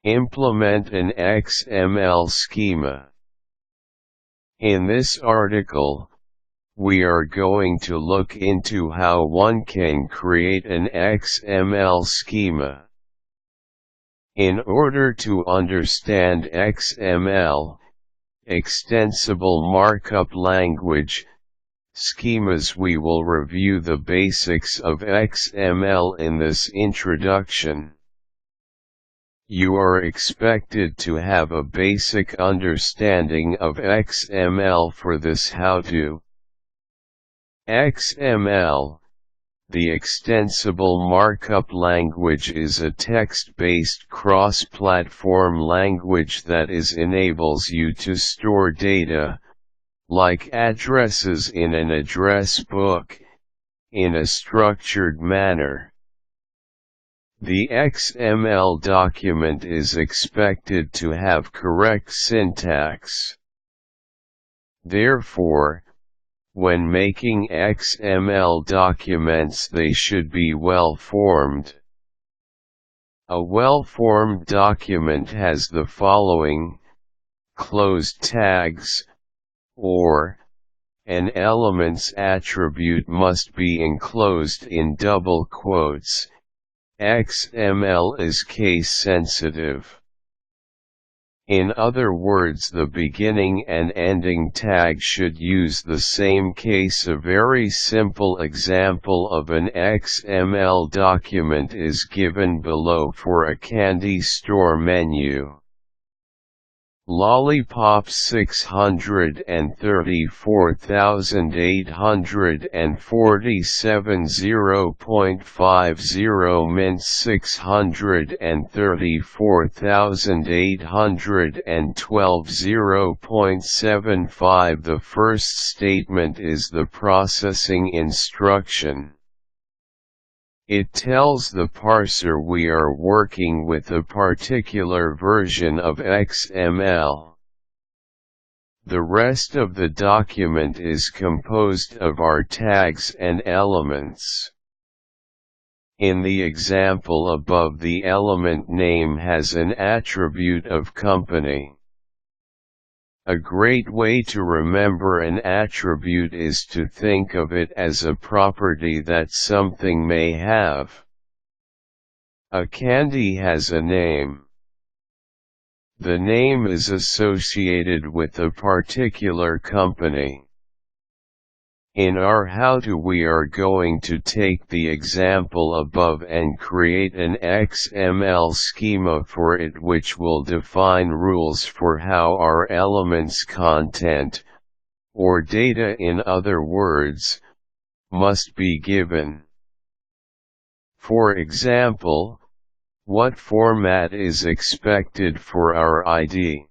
Implement an XML schema. In this article, we are going to look into how one can create an XML schema. In order to understand XML, extensible markup language, schemas, we will review the basics of XML in this introduction. You are expected to have a basic understanding of XML for this how-to. XML, the extensible markup language, is a text-based cross-platform language that enables you to store data, like addresses, in an address book, in a structured manner. The XML document is expected to have correct syntax. Therefore, when making XML documents, they should be well-formed. A well-formed document has the following: closed tags, or an element's attribute must be enclosed in double quotes. XML is case-sensitive. In other words, the beginning and ending tag should use the same case. A very simple example of an XML document is given below for a candy store menu. Lollipop 634,847 0.50 mint 634,812 0.75. The first statement is the processing instruction. It tells the parser we are working with a particular version of XML. The rest of the document is composed of our tags and elements. In the example above, the element name has an attribute of company. A great way to remember an attribute is to think of it as a property that something may have. A candy has a name. The name is associated with a particular company. In our how-to, we are going to take the example above and create an XML schema for it, which will define rules for how our elements' content, or data in other words, must be given. For example, what format is expected for our ID?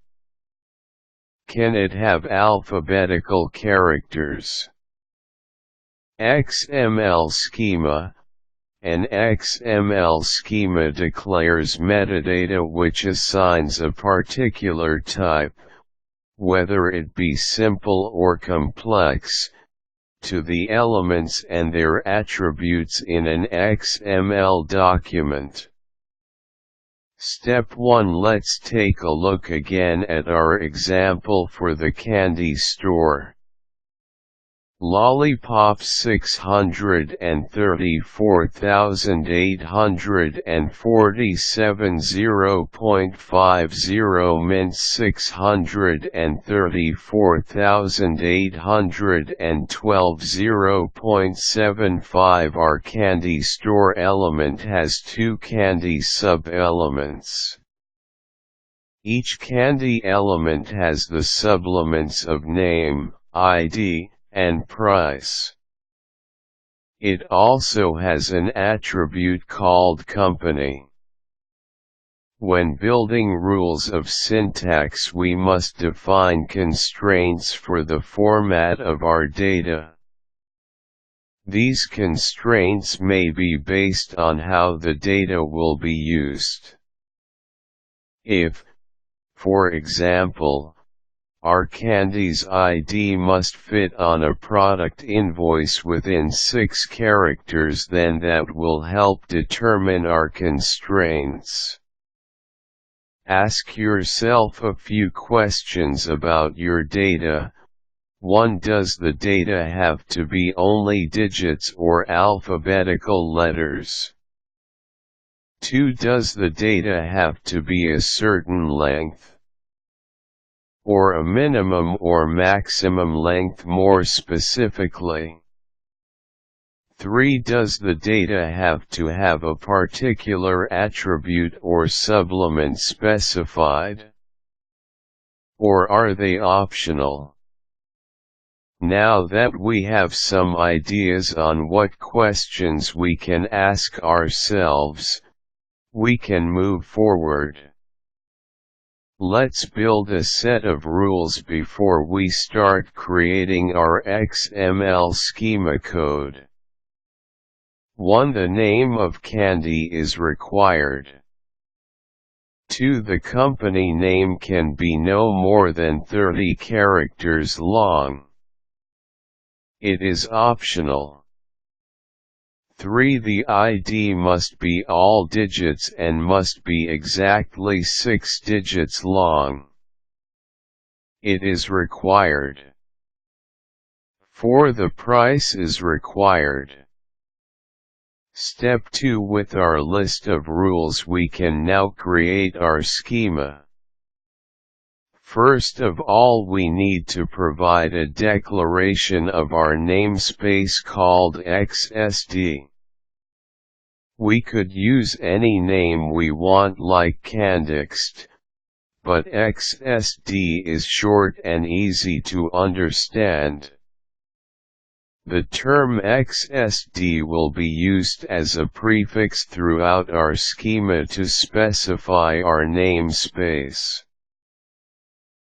Can it have alphabetical characters? XML schema. An XML schema declares metadata which assigns a particular type, whether it be simple or complex, to the elements and their attributes in an XML document. Step 1. Let's take a look again at our example for the candy store. Lollipop 634,847 0.50 mint 634,812 0.75. Our candy store element has two candy sub-elements. Each candy element has the supplements of name, ID, and price. It also has an attribute called company. When building rules of syntax, we must define constraints for the format of our data. These constraints may be based on how the data will be used. If, for example, our candy's ID must fit on a product invoice within 6 characters, then that will help determine our constraints. Ask yourself a few questions about your data. 1. Does the data have to be only digits or alphabetical letters? 2. Does the data have to be a certain length, or a minimum or maximum length more specifically? 3. Does the data have to have a particular attribute or supplement specified, or are they optional? Now that we have some ideas on what questions we can ask ourselves, we can move forward. Let's build a set of rules before we start creating our XML schema code. 1. The name of candy is required. 2. The company name can be no more than 30 characters long. It is optional. 3. The ID must be all digits and must be exactly 6 digits long. It is required. 4. The price is required. Step 2. With our list of rules we can now create our schema. First of all, we need to provide a declaration of our namespace called XSD. We could use any name we want like Candixt, but XSD is short and easy to understand. The term XSD will be used as a prefix throughout our schema to specify our namespace.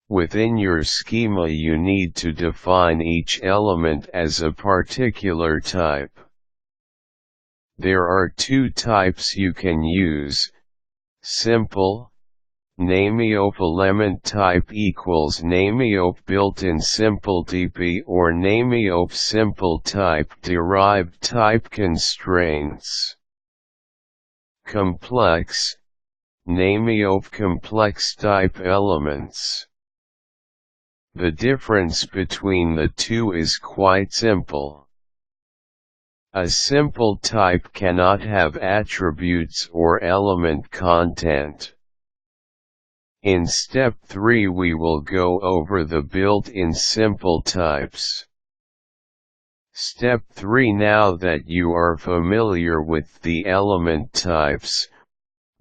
Within your schema you need to define each element as a particular type. There are 2 types you can use: simple, nameop element type equals nameop built-in simple TP, or nameop simple type derived type constraints. Complex, nameop complex type elements. The difference between the 2 is quite simple. A simple type cannot have attributes or element content. In step 3 we will go over the built-in simple types. Step 3. Now that you are familiar with the element types,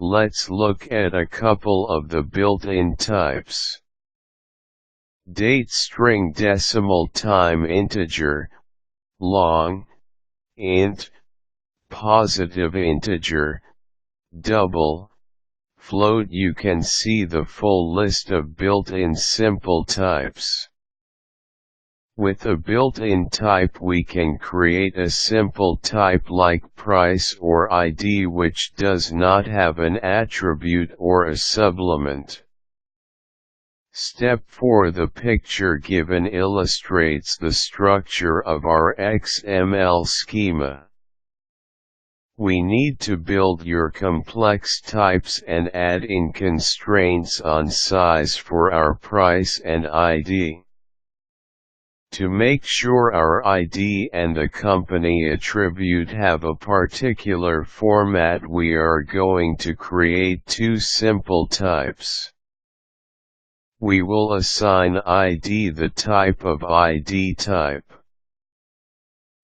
let's look at a couple of the built-in types. Date string, decimal time integer, long, int, positive integer, double, float. You can see the full list of built-in simple types. With a built-in type we can create a simple type like price or ID which does not have an attribute or a supplement. Step 4. The picture given illustrates the structure of our XML schema. We need to build your complex types and add in constraints on size for our price and ID. To make sure our ID and the company attribute have a particular format, we are going to create 2 simple types. We will assign ID the type of ID type.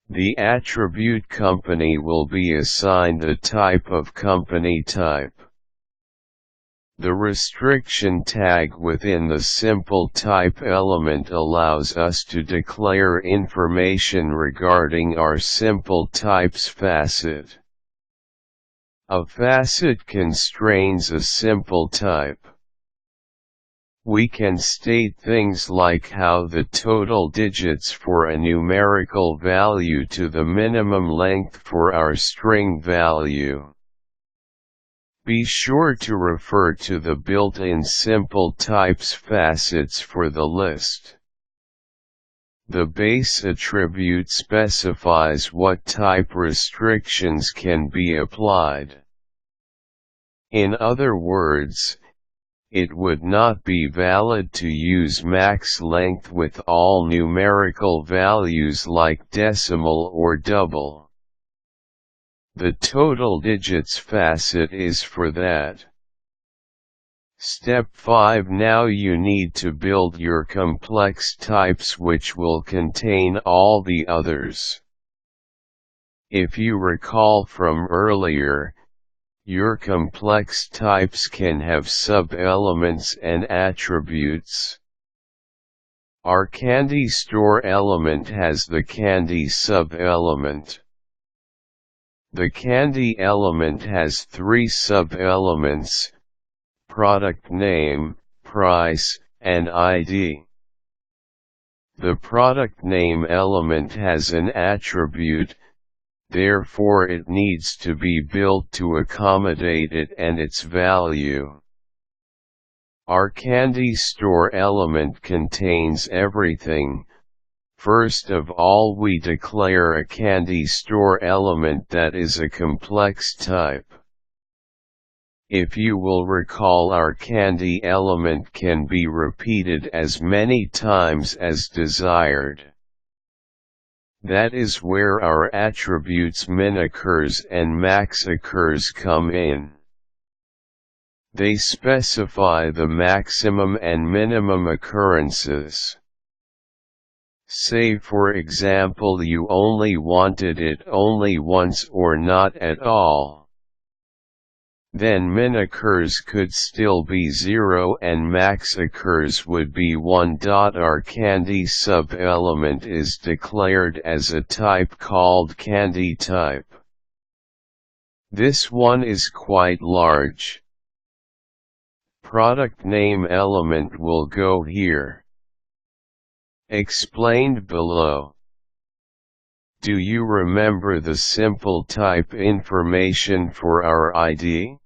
The attribute company will be assigned the type of company type. The restriction tag within the simple type element allows us to declare information regarding our simple type's facet. A facet constrains a simple type. We can state things like how the total digits for a numerical value to the minimum length for our string value. Be sure to refer to the built-in simple types facets for the list. The base attribute specifies what type restrictions can be applied. In other words, it would not be valid to use max length with all numerical values like decimal or double. The total digits facet is for that. Step 5. Now you need to build your complex types which will contain all the others. If you recall from earlier, your complex types can have sub-elements and attributes. Our candy store element has the candy sub-element. The candy element has 3 sub-elements: product name, price, and ID. The product name element has an attribute, therefore it needs to be built to accommodate it and its value. Our candy store element contains everything. First of all, we declare a candy store element that is a complex type. If you will recall, our candy element can be repeated as many times as desired. That is where our attributes min occurs and max occurs come in. They specify the maximum and minimum occurrences. Say for example you only wanted it only once or not at all. Then min occurs could still be 0 and max occurs would be 1. Our candy sub-element is declared as a type called candy type. This one is quite large. Product name element will go here. Explained below. Do you remember the simple type information for our ID?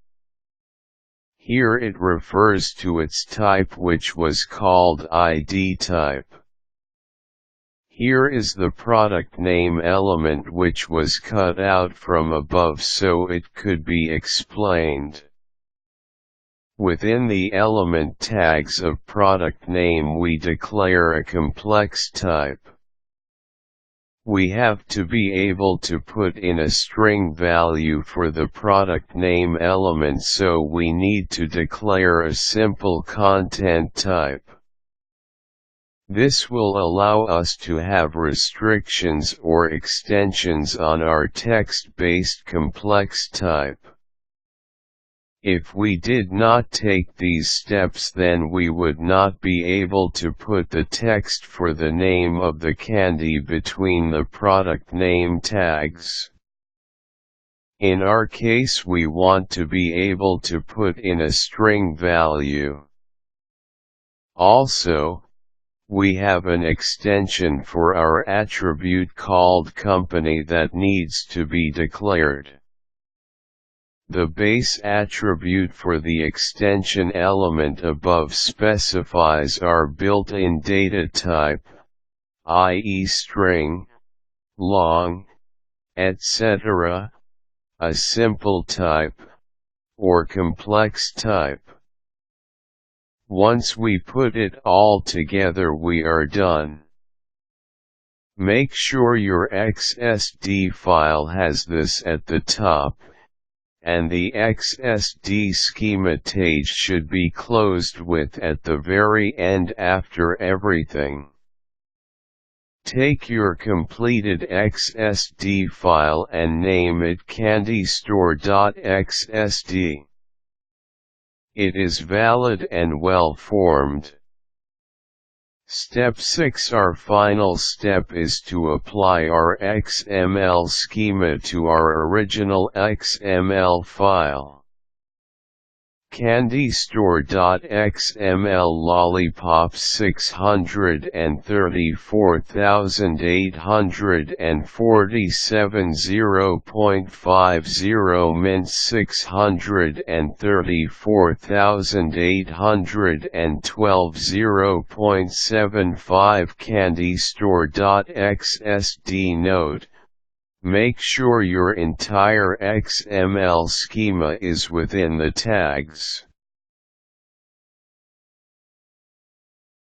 Here it refers to its type, which was called ID type. Here is the product name element which was cut out from above so it could be explained. Within the element tags of product name we declare a complex type. We have to be able to put in a string value for the product name element, so we need to declare a simple content type. This will allow us to have restrictions or extensions on our text-based complex type. If we did not take these steps, then we would not be able to put the text for the name of the candy between the product name tags. In our case, we want to be able to put in a string value. Also, we have an extension for our attribute called company that needs to be declared. The base attribute for the extension element above specifies our built-in data type, i.e. string, long, etc., a simple type, or complex type. Once we put it all together, we are done. Make sure your XSD file has this at the top, and the XSD schema tag should be closed with at the very end after everything. Take your completed XSD file and name it candystore.xsd. It is valid and well formed. Step 6. Our final step is to apply our XML schema to our original XML file. Candystore.xml lollipop 634,847 0.50 mint 634,812 0.75 candystore.xsd. Note: make sure your entire XML schema is within the tags.